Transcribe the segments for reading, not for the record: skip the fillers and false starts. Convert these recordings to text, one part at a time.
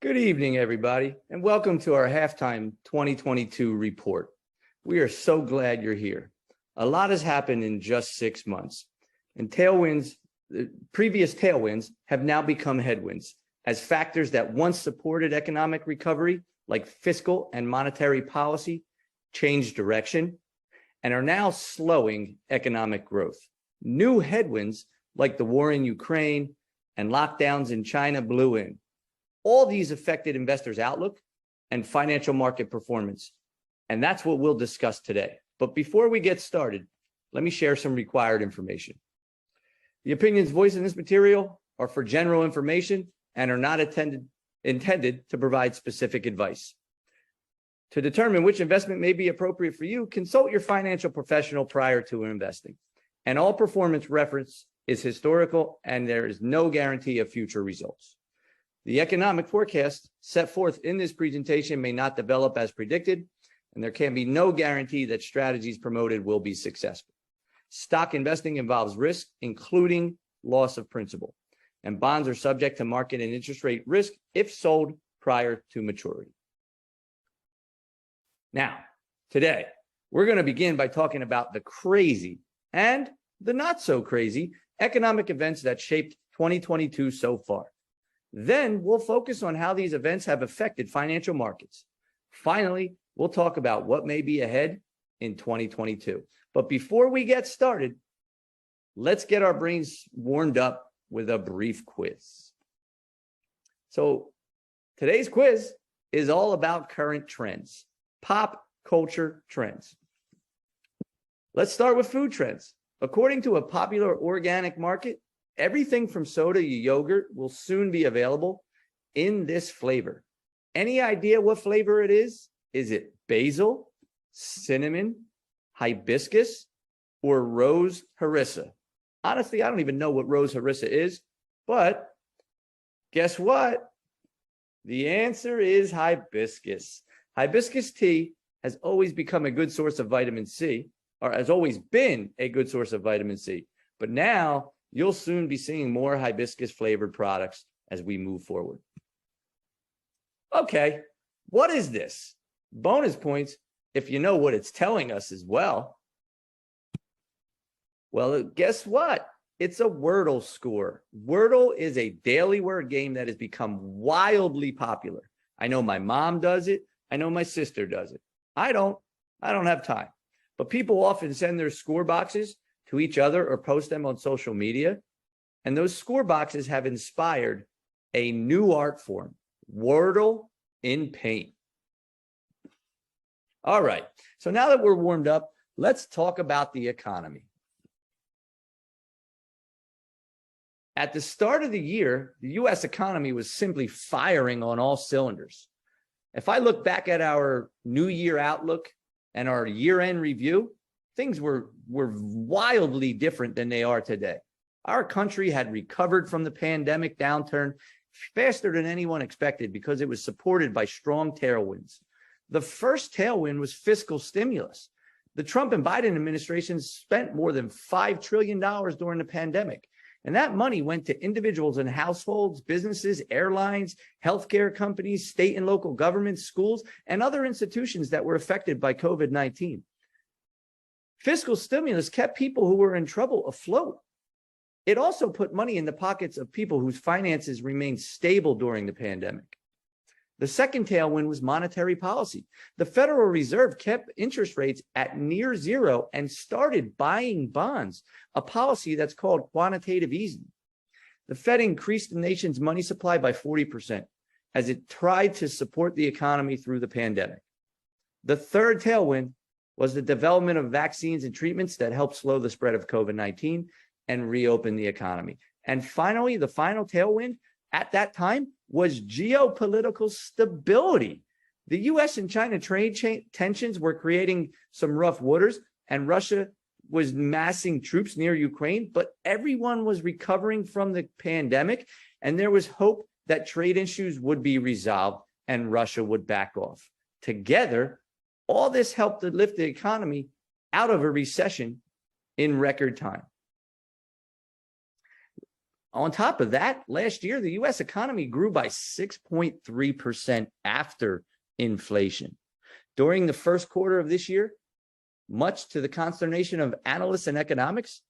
Good evening, everybody, and welcome to our halftime 2022 report. We are so glad you're here. A lot has happened in just 6 months, and previous tailwinds have now become headwinds as factors that once supported economic recovery, like fiscal and monetary policy, changed direction and are now slowing economic growth. New headwinds, like the war in Ukraine and lockdowns in China, blew in. All these affected investors' outlook and financial market performance. And that's what we'll discuss today. But before we get started, let me share some required information. The opinions voiced in this material are for general information and are not intended to provide specific advice. To determine which investment may be appropriate for you, consult your financial professional prior to investing. And all performance reference is historical, and there is no guarantee of future results. The economic forecast set forth in this presentation may not develop as predicted, and there can be no guarantee that strategies promoted will be successful. Stock investing involves risk, including loss of principal, and bonds are subject to market and interest rate risk if sold prior to maturity. Now, today, we're going to begin by talking about the crazy and the not so crazy economic events that shaped 2022 so far. Then we'll focus on how these events have affected financial markets. Finally, we'll talk about what may be ahead in 2022. But before we get started, let's get our brains warmed up with a brief quiz. So today's quiz is all about current trends, pop culture trends. Let's start with food trends. According to a popular organic market, everything from soda to yogurt will soon be available in this flavor. Any idea what flavor it is? Is it basil, cinnamon, hibiscus, or rose harissa? Honestly, I don't even know what rose harissa is, but guess what? The answer is hibiscus. Hibiscus tea has always become a good source of vitamin C, or has always been a good source of vitamin C. But now, you'll soon be seeing more hibiscus flavored products as we move forward. Okay, what is this? Bonus points if you know what it's telling us as well. Well, guess what? It's a Wordle score. Wordle is a daily word game that has become wildly popular. I know my mom does it. I know my sister does it. I don't have time. But people often send their score boxes to each other or post them on social media. And those score boxes have inspired a new art form, Wordle in paint. All right, so now that we're warmed up, let's talk about the economy. At the start of the year, the US economy was simply firing on all cylinders. If I look back at our New Year outlook and our year-end review, things were wildly different than they are today. Our country had recovered from the pandemic downturn faster than anyone expected because it was supported by strong tailwinds. The first tailwind was fiscal stimulus. The Trump and Biden administrations spent more than $5 trillion during the pandemic. And that money went to individuals and households, businesses, airlines, healthcare companies, state and local governments, schools, and other institutions that were affected by COVID-19. Fiscal stimulus kept people who were in trouble afloat. It also put money in the pockets of people whose finances remained stable during the pandemic. The second tailwind was monetary policy. The Federal Reserve kept interest rates at near zero and started buying bonds, a policy that's called quantitative easing. The Fed increased the nation's money supply by 40% as it tried to support the economy through the pandemic. The third tailwind was the development of vaccines and treatments that helped slow the spread of COVID-19 and reopen the economy. And finally, the final tailwind at that time was geopolitical stability. The US and China trade tensions were creating some rough waters, and Russia was massing troops near Ukraine, but everyone was recovering from the pandemic, and there was hope that trade issues would be resolved and Russia would back off. Together, all this helped to lift the economy out of a recession in record time. On top of that, last year, the US economy grew by 6.3% after inflation. During the first quarter of this year, much to the consternation of analysts and economists,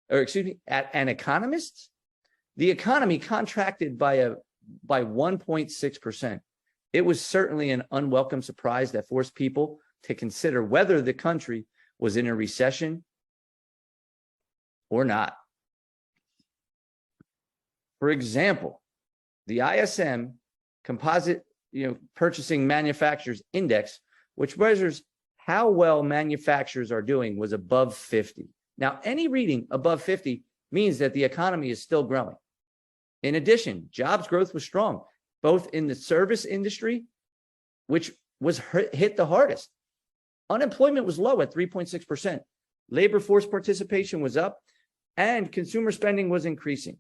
and economists, the economy contracted by 1.6%. It was certainly an unwelcome surprise that forced people to consider whether the country was in a recession or not. For example, the ISM Composite Purchasing Manufacturers Index, which measures how well manufacturers are doing, was above 50. Now, any reading above 50 means that the economy is still growing. In addition, jobs growth was strong, both in the service industry, which was hit the hardest. Unemployment was low at 3.6%. Labor force participation was up, and consumer spending was increasing.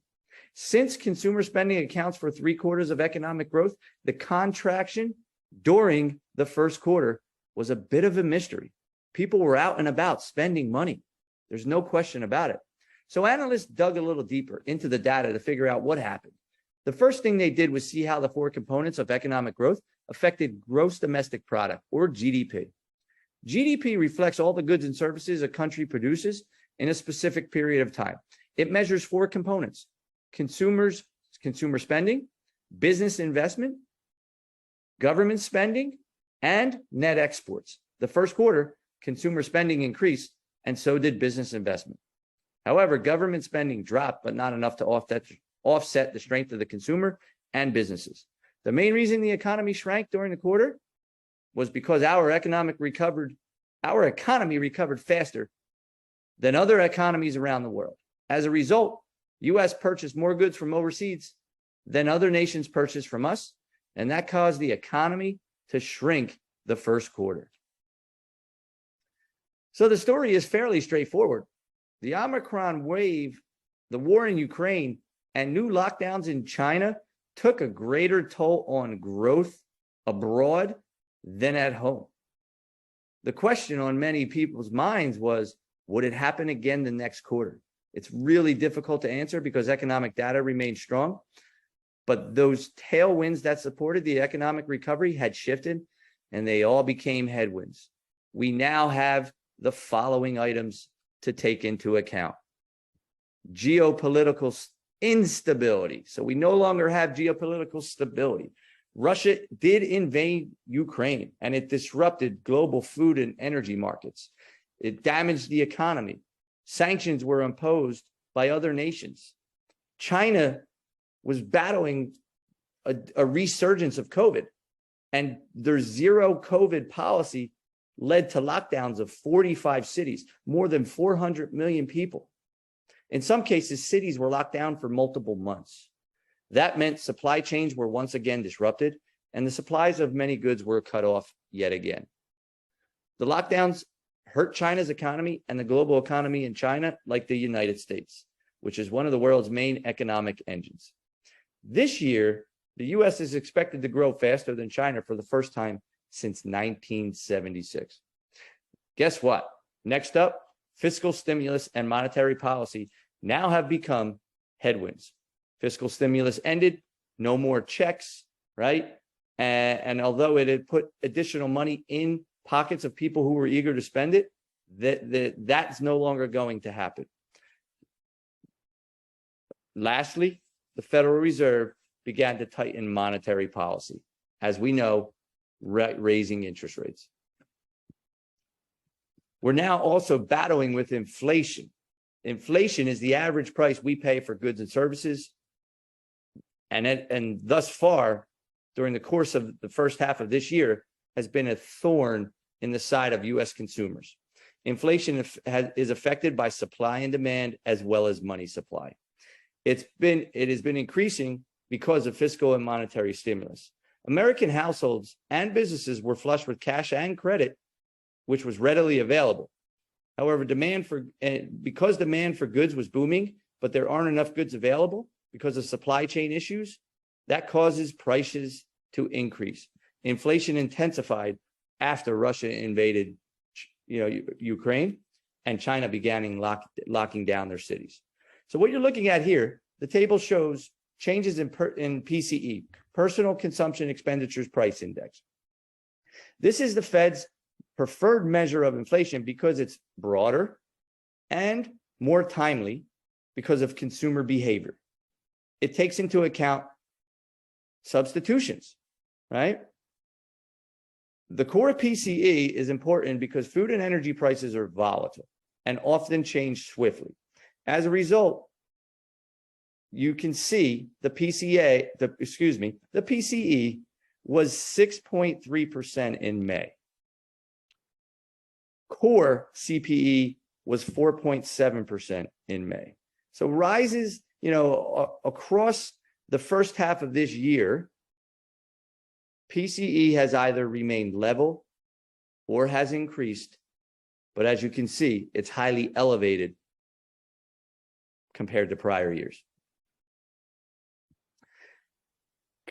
Since consumer spending accounts for 3/4 of economic growth, the contraction during the first quarter was a bit of a mystery. People were out and about spending money. There's no question about it. So analysts dug a little deeper into the data to figure out what happened. The first thing they did was see how the four components of economic growth affected gross domestic product, or GDP. GDP reflects all the goods and services a country produces in a specific period of time. It measures four components: consumer spending, business investment, government spending, and net exports. The first quarter, consumer spending increased, and so did business investment. However, government spending dropped, but not enough to offset the strength of the consumer and businesses. The main reason the economy shrank during the quarter was because our economy recovered faster than other economies around the world. As a result, U.S. purchased more goods from overseas than other nations purchased from us, and that caused the economy to shrink the first quarter. So the story is fairly straightforward. The Omicron wave, the war in Ukraine, and new lockdowns in China took a greater toll on growth abroad than at home. The question on many people's minds was, would it happen again the next quarter? It's really difficult to answer because economic data remained strong, but those tailwinds that supported the economic recovery had shifted, and they all became headwinds. We now have the following items to take into account: geopolitical instability. So we no longer have geopolitical stability. Russia did invade Ukraine, and it disrupted global food and energy markets. It damaged the economy. Sanctions were imposed by other nations. China was battling a resurgence of COVID, and their zero COVID policy led to lockdowns of 45 cities, more than 400 million people. In some cases, cities were locked down for multiple months. That meant supply chains were once again disrupted, and the supplies of many goods were cut off yet again. The lockdowns hurt China's economy and the global economy in China, like the United States, which is one of the world's main economic engines. This year, the U.S. is expected to grow faster than China for the first time since 1976. Guess what? Next up, fiscal stimulus and monetary policy now have become headwinds. Fiscal stimulus ended, no more checks, right? And although it had put additional money in pockets of people who were eager to spend it, that's no longer going to happen. Lastly, the Federal Reserve began to tighten monetary policy, as we know, raising interest rates. We're now also battling with inflation. Inflation is the average price we pay for goods and services. And thus far, during the course of the first half of this year, has been a thorn in the side of U.S. consumers. Inflation is affected by supply and demand as well as money supply. It has been increasing because of fiscal and monetary stimulus. American households and businesses were flush with cash and credit, which was readily available. However, because demand for goods was booming, but there aren't enough goods available because of supply chain issues, that causes prices to increase. Inflation intensified after Russia invaded, Ukraine, and China began locking down their cities. So what you're looking at here, the table shows changes in PCE, Personal Consumption Expenditures Price Index. This is the Fed's preferred measure of inflation because it's broader and more timely because of consumer behavior. It takes into account substitutions, right? The core PCE is important because food and energy prices are volatile and often change swiftly. As a result, you can see the PCE was 6.3% in May. Core CPE was 4.7% in May. So rises, across the first half of this year, PCE has either remained level or has increased, but as you can see, it's highly elevated compared to prior years.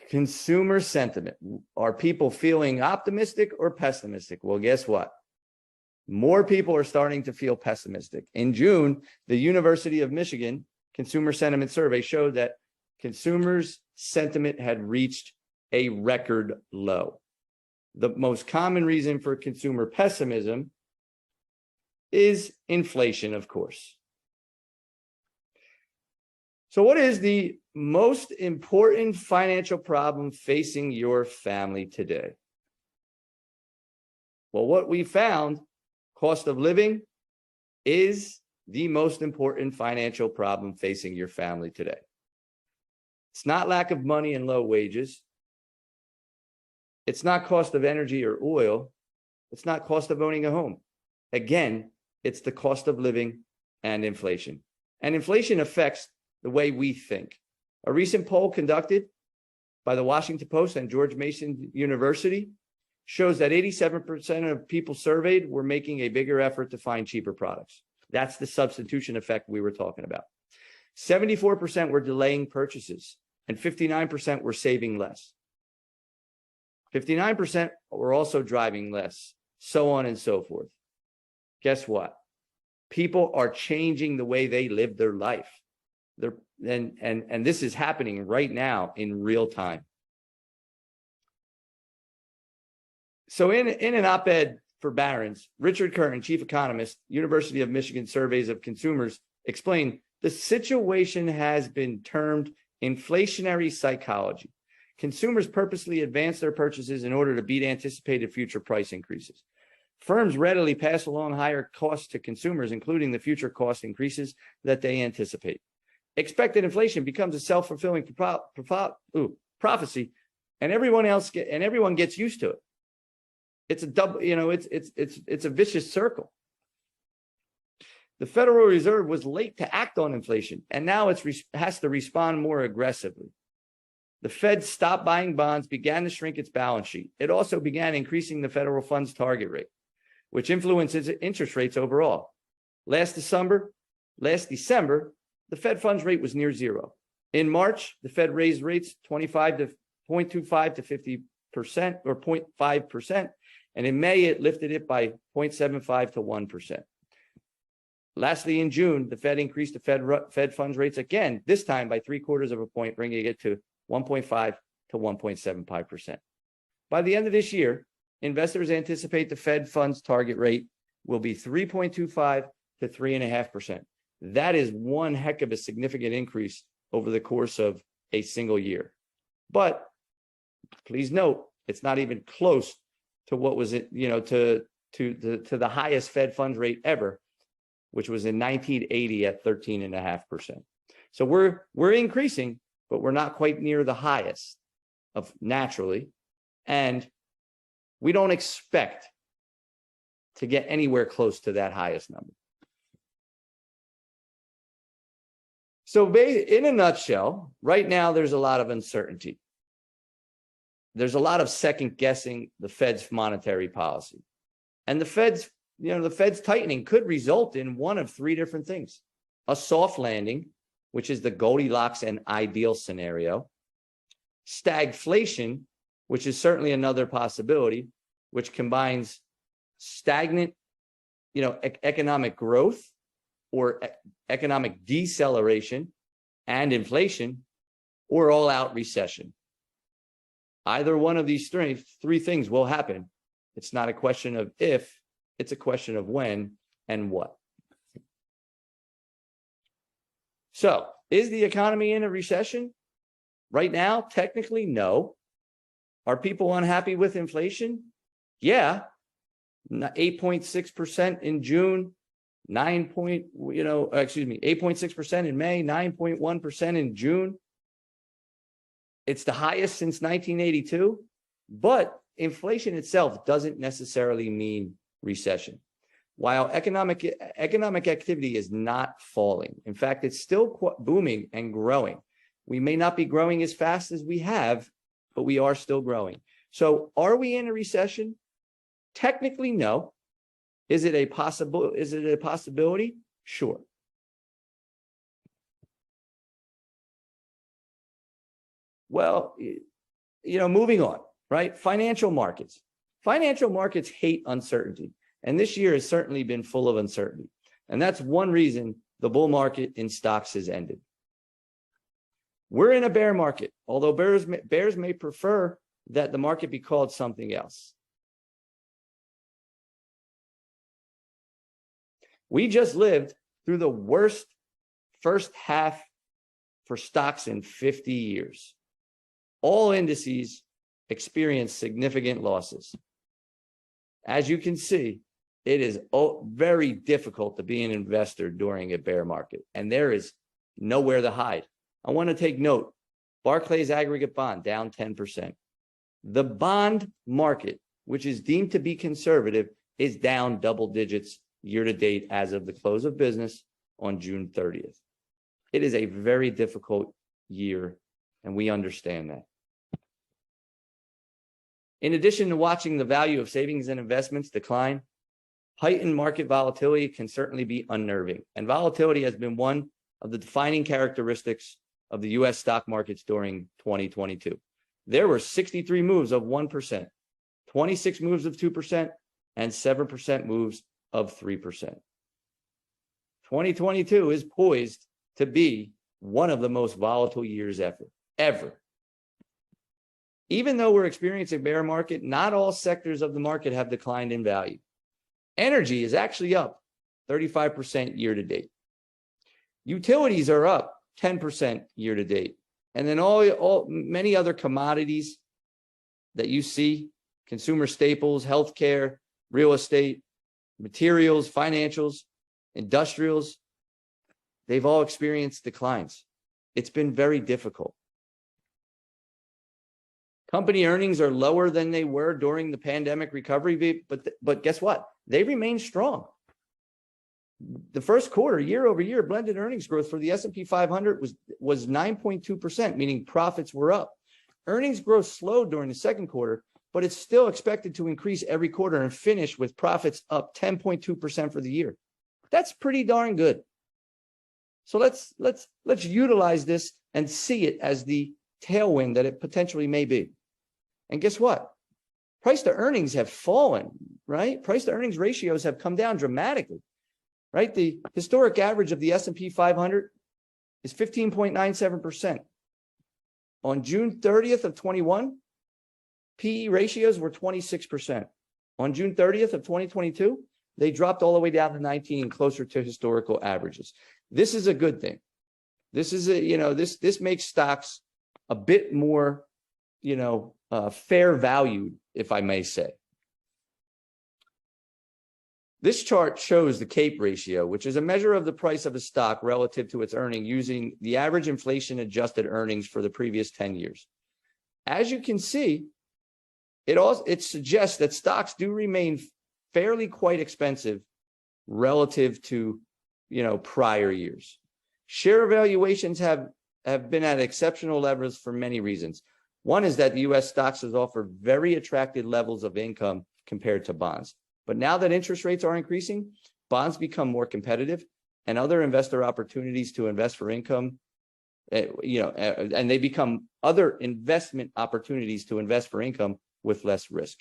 Consumer sentiment. Are people feeling optimistic or pessimistic? Well, guess what? More people are starting to feel pessimistic. In June, the University of Michigan Consumer Sentiment Survey showed that consumers' sentiment had reached a record low. The most common reason for consumer pessimism is inflation, of course. So what is the most important financial problem facing your family today? Well, what we found, cost of living is the most important financial problem facing your family today. It's not lack of money and low wages. It's not cost of energy or oil. It's not cost of owning a home. Again, it's the cost of living and inflation. And inflation affects the way we think. A recent poll conducted by the Washington Post and George Mason University shows that 87% of people surveyed were making a bigger effort to find cheaper products. That's the substitution effect we were talking about. 74% were delaying purchases and 59% were saving less. 59% were also driving less, so on and so forth. Guess what? People are changing the way they live their life. And this is happening right now in real time. So in an op-ed for Barron's, Richard Curtin, chief economist, University of Michigan Surveys of Consumers, explained the situation has been termed inflationary psychology. Consumers purposely advance their purchases in order to beat anticipated future price increases. Firms readily pass along higher costs to consumers, including the future cost increases that they anticipate. Expected inflation becomes a self-fulfilling prophecy, and everyone gets used to it. It's a double, it's a vicious circle. The Federal Reserve was late to act on inflation, and now it has to respond more aggressively. The Fed stopped buying bonds, began to shrink its balance sheet. It also began increasing the federal funds target rate, which influences interest rates overall. Last December, the Fed funds rate was near zero. In March, the Fed raised rates 0.25 to 50% or 0.5%. And in May, it lifted it by 0.75 to 1%. Lastly, in June, the Fed increased the Fed funds rates again, this time by 0.75 of a point, bringing it to 1.5 to 1.75%. By the end of this year, investors anticipate the Fed funds target rate will be 3.25 to 3.5%. That is one heck of a significant increase over the course of a single year. But please note, it's not even close to what was it, to the highest Fed funds rate ever, which was in 1980 at 13.5%. So we're increasing, but we're not quite near the highest of naturally, and we don't expect to get anywhere close to that highest number. So in a nutshell, right now, there's a lot of uncertainty. There's a lot of second guessing the Fed's monetary policy. And the Fed's tightening could result in one of three different things: a soft landing, which is the Goldilocks and ideal scenario; stagflation, which is certainly another possibility, which combines stagnant, economic growth or economic deceleration and inflation, or all-out recession. Either one of these three things will happen. It's not a question of if, it's a question of when and what. So, is the economy in a recession? Right now, technically, no. Are people unhappy with inflation? Yeah. 8.6% in June, 8.6% in May, 9.1% in June. It's the highest since 1982, but inflation itself doesn't necessarily mean recession. While economic activity is not falling, in fact, it's still booming and growing. We may not be growing as fast as we have, but we are still growing. So are we in a recession? Technically, no. Is it a possibility? Sure. Well, moving on, right? Financial markets. Financial markets hate uncertainty. And this year has certainly been full of uncertainty. And that's one reason the bull market in stocks has ended. We're in a bear market, although bears may prefer that the market be called something else. We just lived through the worst first half for stocks in 50 years. All indices experienced significant losses. As you can see, it is very difficult to be an investor during a bear market, and there is nowhere to hide. I want to take note, Barclays aggregate bond down 10%. The bond market, which is deemed to be conservative, is down double digits year to date as of the close of business on June 30th. It is a very difficult year, and we understand that. In addition to watching the value of savings and investments decline, heightened market volatility can certainly be unnerving, and volatility has been one of the defining characteristics of the U.S. stock markets during 2022. There were 63 moves of 1%, 26 moves of 2%, and 7% moves of 3%. 2022 is poised to be one of the most volatile years ever. Even though we're experiencing a bear market, not all sectors of the market have declined in value. Energy is actually up 35% year to date. Utilities are up 10% year to date. And then many other commodities that you see, consumer staples, healthcare, real estate, materials, financials, industrials, they've all experienced declines. It's been very difficult. Company earnings are lower than they were during the pandemic recovery, but guess what? They remain strong. The first quarter, year over year, blended earnings growth for the S&P 500 was 9.2%, meaning profits were up. Earnings growth slowed during the second quarter, but it's still expected to increase every quarter and finish with profits up 10.2% for the year. That's pretty darn good. So let's utilize this and see it as the tailwind that it potentially may be. And guess what? Price to earnings have fallen, right? Price to earnings ratios have come down dramatically, right? The historic average of the S&P 500 is 15.97%. On June 30th of 21, PE ratios were 26%. On June 30th of 2022, they dropped all the way down to 19 and closer to historical averages. This is a good thing. This is this makes stocks a bit more, fair valued, if I may say. This chart shows the CAPE ratio, which is a measure of the price of a stock relative to its earning using the average inflation adjusted earnings for the previous 10 years. As you can see, it suggests that stocks do remain fairly quite expensive relative to, prior years. Share valuations have been at exceptional levels for many reasons. One is that the U.S. stocks has offered very attractive levels of income compared to bonds. But now that interest rates are increasing, bonds become more competitive, and other investor opportunities to invest for income, and they become other investment opportunities to invest for income with less risk.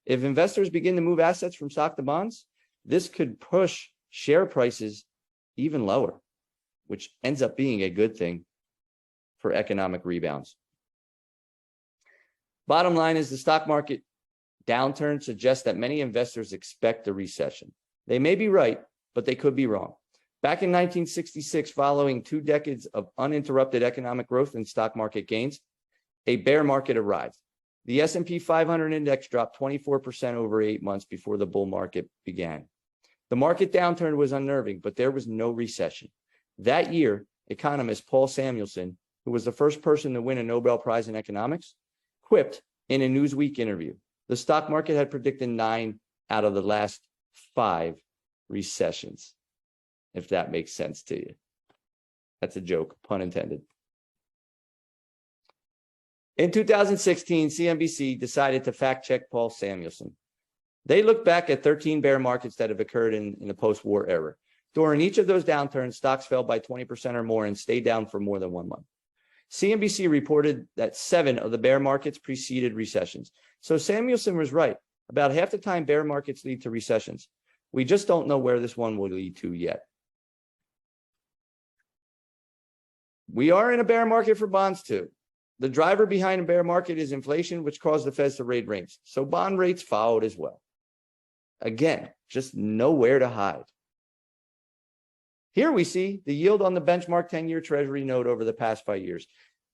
If investors begin to move assets from stock to bonds, this could push share prices even lower, which ends up being a good thing for economic rebounds. Bottom line is the stock market downturn suggests that many investors expect a recession. They may be right, but they could be wrong. Back in 1966, following 2 decades of uninterrupted economic growth and stock market gains, a bear market arrived. The S&P 500 index dropped 24% over 8 months before the bull market began. The market downturn was unnerving, but there was no recession. That year, economist Paul Samuelson, who was the first person to win a Nobel Prize in economics, quipped in a Newsweek interview, the stock market had predicted 9 out of the last 5 recessions, if that makes sense to you. That's a joke, pun intended. In 2016, CNBC decided to fact-check Paul Samuelson. They looked back at 13 bear markets that have occurred in the post-war era. During each of those downturns, stocks fell by 20% or more and stayed down for more than 1 month. CNBC reported that 7 of the bear markets preceded recessions. So Samuelson was right. About half the time, bear markets lead to recessions. We just don't know where this one will lead to yet. We are in a bear market for bonds too. The driver behind a bear market is inflation, which caused the Feds to raise rates. So bond rates followed as well. Again, just nowhere to hide. Here we see the yield on the benchmark 10-year Treasury note over the past 5 years.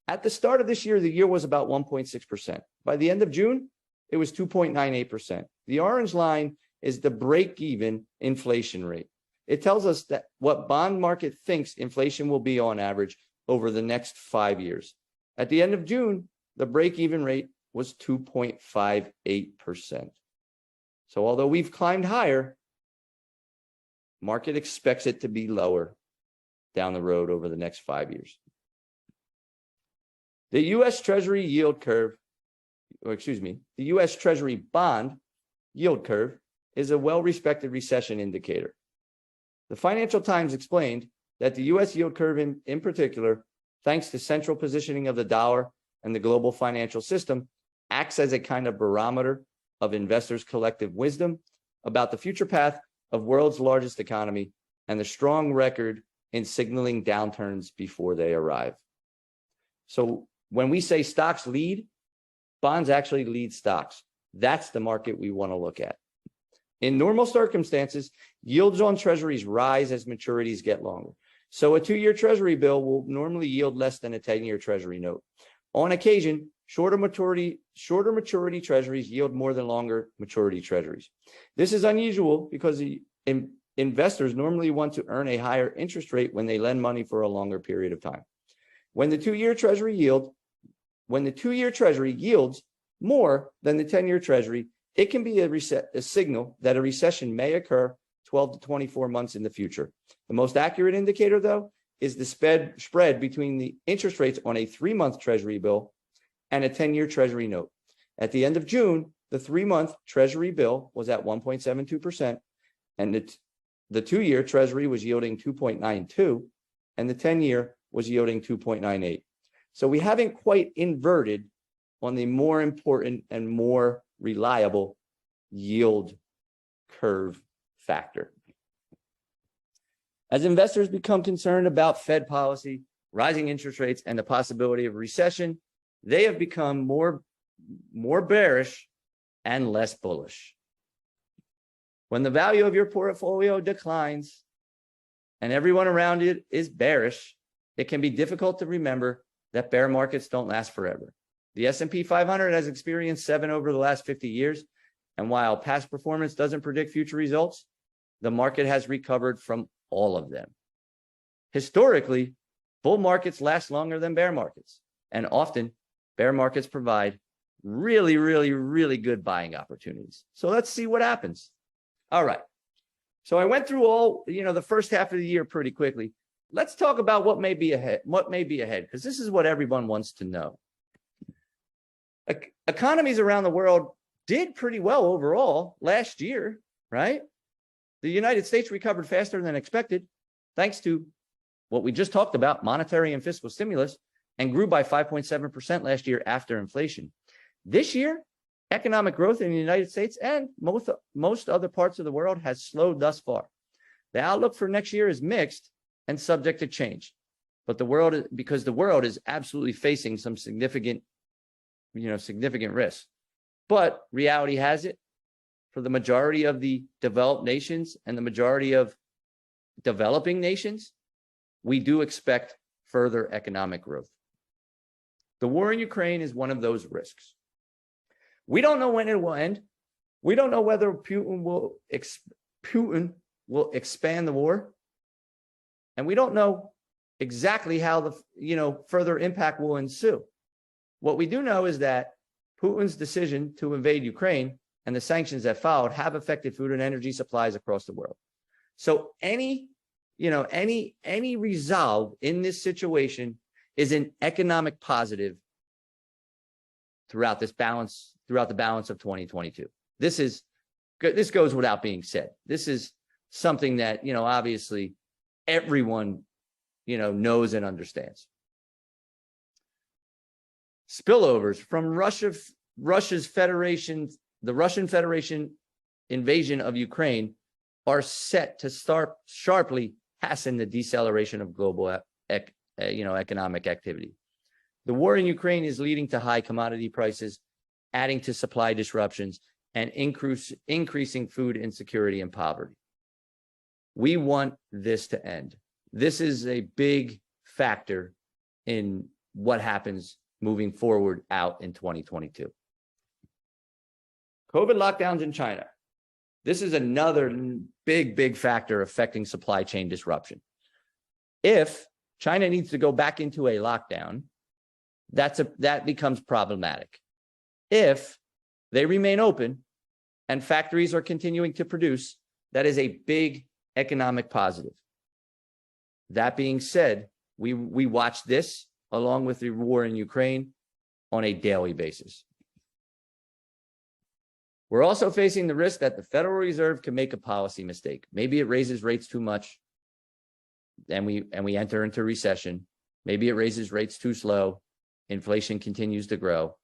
At the start of this year, the yield was about 1.6%. By the end of June, it was 2.98%. The orange line is the break-even inflation rate. It tells us that what bond market thinks inflation will be on average over the next 5 years. At the end of June, the break-even rate was 2.58%. So although we've climbed higher, market expects it to be lower down the road over the next 5 years. The U.S. Treasury yield curve, the U.S. Treasury bond yield curve is a well-respected recession indicator. The Financial Times explained that the U.S. yield curve in particular, thanks to central positioning of the dollar and the global financial system, acts as a kind of barometer of investors' collective wisdom about the future path of world's largest economy and the strong record in signaling downturns before they arrive. So when we say stocks lead, bonds actually lead stocks. That's the market we want to look at. In normal circumstances, yields on treasuries rise as maturities get longer. So a 2-year treasury bill will normally yield less than a 10-year treasury note. On occasion, shorter maturity treasuries yield more than longer maturity treasuries. This is unusual because investors normally want to earn a higher interest rate when they lend money for a longer period of time. When the 2-year treasury yields more than the 10-year treasury, it can be a signal that a recession may occur 12 to 24 months in the future. The most accurate indicator, though, is the spread between the interest rates on a 3-month treasury bill and a 10-year treasury note. At the end of June, the 3-month treasury bill was at 1.72%, and the 2-year treasury was yielding 2.92, and the 10-year was yielding 2.98. So we haven't quite inverted on the more important and more reliable yield curve factor. As investors become concerned about Fed policy, rising interest rates, and the possibility of recession, they have become more bearish and less bullish. When the value of your portfolio declines and everyone around it is bearish, it can be difficult to remember that bear markets don't last forever. The S&P 500 has experienced 7 over the last 50 years, and while past performance doesn't predict future results, the market has recovered from all of them. Historically, bull markets last longer than bear markets, and often bear markets provide really, really, really good buying opportunities. So let's see what happens. All right. So I went through the first half of the year pretty quickly. Let's talk about what may be ahead, because this is what everyone wants to know. Economies around the world did pretty well overall last year, right? The United States recovered faster than expected, thanks to what we just talked about, monetary and fiscal stimulus, and grew by 5.7% last year after inflation. This year, economic growth in the United States and most other parts of the world has slowed thus far. The outlook for next year is mixed and subject to change. But because the world is absolutely facing some significant risks. But reality has it, for the majority of the developed nations and the majority of developing nations, we do expect further economic growth. The war in Ukraine is one of those risks. We don't know when it will end. We don't know whether Putin will expand the war. And we don't know exactly how the further impact will ensue. What we do know is that Putin's decision to invade Ukraine and the sanctions that followed have affected food and energy supplies across the world. So any resolve in this situation is an economic positive throughout the balance of 2022. This goes without being said. This is something that, obviously everyone, knows and understands. Spillovers from the Russian Federation invasion of Ukraine are set to start sharply hasten the deceleration of global economic activity. The war in Ukraine is leading to high commodity prices, adding to supply disruptions, and increasing food insecurity and poverty. We want this to end. This is a big factor in what happens moving forward out in 2022. COVID lockdowns in China. This is another big factor affecting supply chain disruption. If China needs to go back into a lockdown, that becomes problematic. If they remain open and factories are continuing to produce, that is a big economic positive. That being said, we watch this along with the war in Ukraine on a daily basis. We're also facing the risk that the Federal Reserve can make a policy mistake. Maybe it raises rates too much and we enter into recession. Maybe it raises rates too slow. Inflation continues to grow.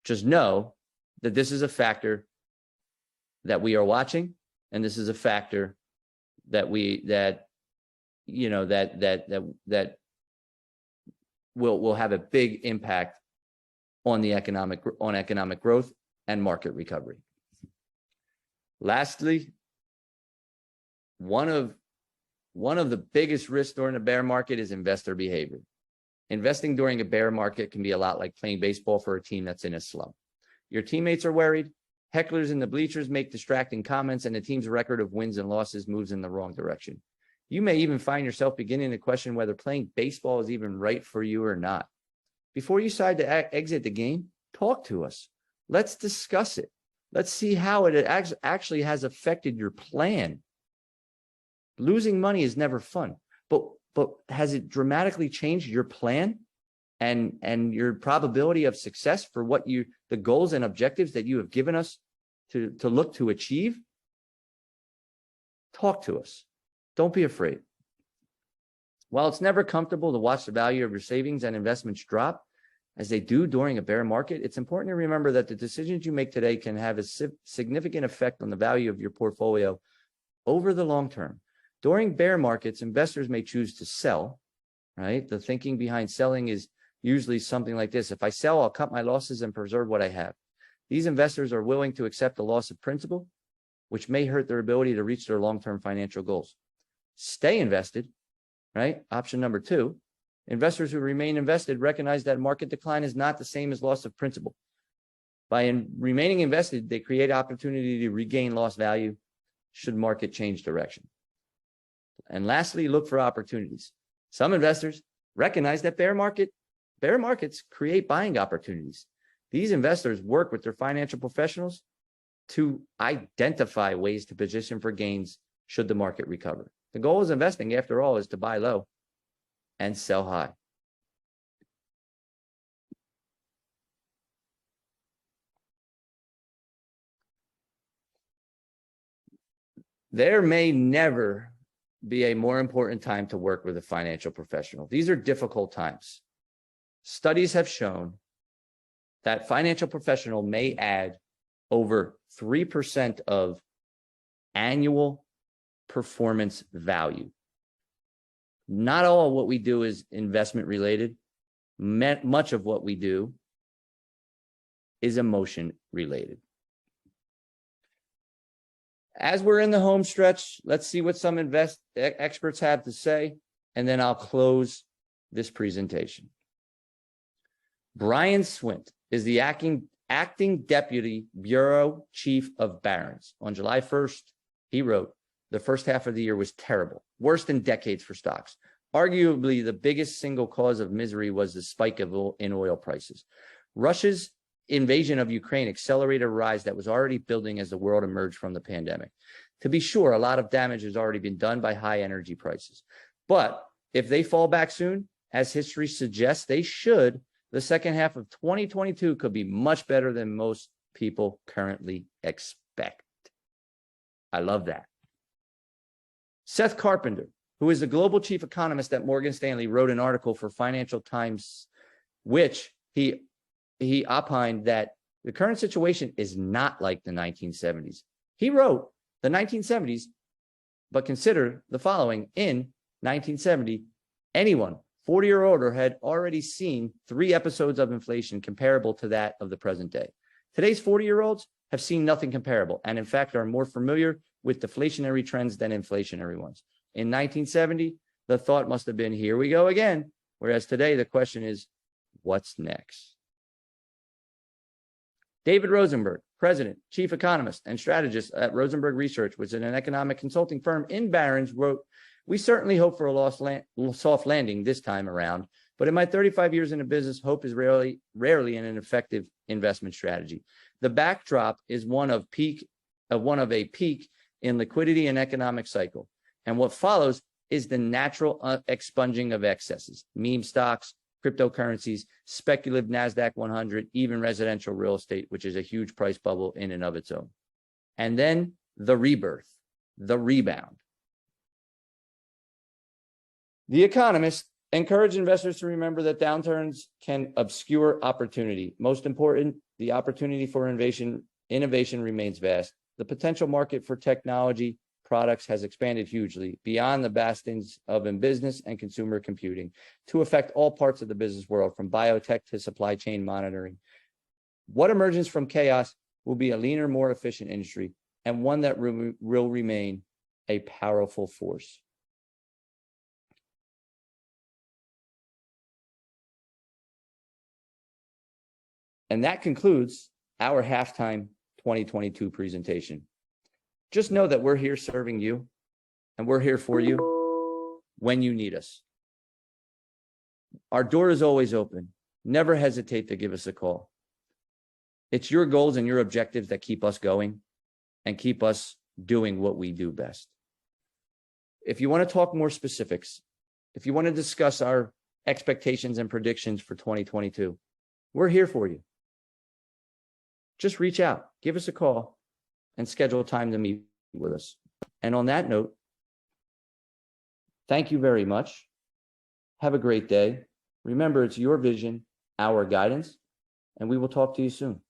Just know that this is a factor that we are watching, and this is a factor that will have a big impact on the economic growth and market recovery. Lastly, one of the biggest risks during a bear market is investor behavior. Investing during a bear market can be a lot like playing baseball for a team that's in a slump. Your teammates are worried, hecklers in the bleachers make distracting comments, and the team's record of wins and losses moves in the wrong direction. You may even find yourself beginning to question whether playing baseball is even right for you or not. Before you decide to exit the game, talk to us. Let's discuss it. Let's see how it actually has affected your plan. Losing money is never fun, but has it dramatically changed your plan and your probability of success for the goals and objectives that you have given us to look to achieve? Talk to us. Don't be afraid. While it's never comfortable to watch the value of your savings and investments drop, as they do during a bear market, it's important to remember that the decisions you make today can have a significant effect on the value of your portfolio over the long term. During bear markets, investors may choose to sell, right? The thinking behind selling is usually something like this. If I sell, I'll cut my losses and preserve what I have. These investors are willing to accept the loss of principal, which may hurt their ability to reach their long-term financial goals. Stay invested, right? Option number 2. Investors who remain invested recognize that market decline is not the same as loss of principal. By remaining invested, they create opportunity to regain lost value should market change direction. And lastly, look for opportunities. Some investors recognize that bear markets create buying opportunities. These investors work with their financial professionals to identify ways to position for gains should the market recover. The goal of investing, after all, is to buy low and sell high. There may never be a more important time to work with a financial professional. These are difficult times. Studies have shown that financial professional may add over 3% of annual performance value. Not all what we do is investment related. Much of what we do is emotion related. As we're in the home stretch, let's see what some experts have to say, and then I'll close this presentation. Brian Swint is the acting deputy bureau chief of Barron's. On July 1st, he wrote, the first half of the year was terrible, worst in decades for stocks. Arguably, the biggest single cause of misery was the spike in oil prices. Russia's invasion of Ukraine accelerated a rise that was already building as the world emerged from the pandemic. To be sure, a lot of damage has already been done by high energy prices. But if they fall back soon, as history suggests they should, the second half of 2022 could be much better than most people currently expect. I love that. Seth Carpenter, who is the global chief economist at Morgan Stanley, wrote an article for Financial Times, which he opined that the current situation is not like the 1970s. He wrote the 1970s, but consider the following. In 1970, anyone 40 or older had already seen 3 episodes of inflation comparable to that of the present day. Today's 40-year-olds have seen nothing comparable, and in fact are more familiar with deflationary trends than inflationary ones. In 1970, the thought must have been, here we go again, whereas today the question is, what's next? David Rosenberg, president, chief economist, and strategist at Rosenberg Research, which is an economic consulting firm in Barron's, wrote, we certainly hope for a soft landing this time around, but in my 35 years in the business, hope is rarely an effective investment strategy. The backdrop is one of a peak in liquidity and economic cycle. And what follows is the natural expunging of excesses, meme stocks, cryptocurrencies, speculative NASDAQ 100, even residential real estate, which is a huge price bubble in and of its own. And then the rebirth, the rebound. The Economist encouraged investors to remember that downturns can obscure opportunity. Most important, the opportunity for innovation remains vast. The potential market for technology products has expanded hugely beyond the bastions of business and consumer computing to affect all parts of the business world, from biotech to supply chain monitoring. What emerges from chaos will be a leaner, more efficient industry, and one that will remain a powerful force. And that concludes our halftime 2022 presentation. Just know that we're here serving you, and we're here for you when you need us. Our door is always open. Never hesitate to give us a call. It's your goals and your objectives that keep us going and keep us doing what we do best. If you want to talk more specifics, if you want to discuss our expectations and predictions for 2022, we're here for you. Just reach out, give us a call, and schedule time to meet with us. And on that note, thank you very much. Have a great day. Remember, it's your vision, our guidance, and we will talk to you soon.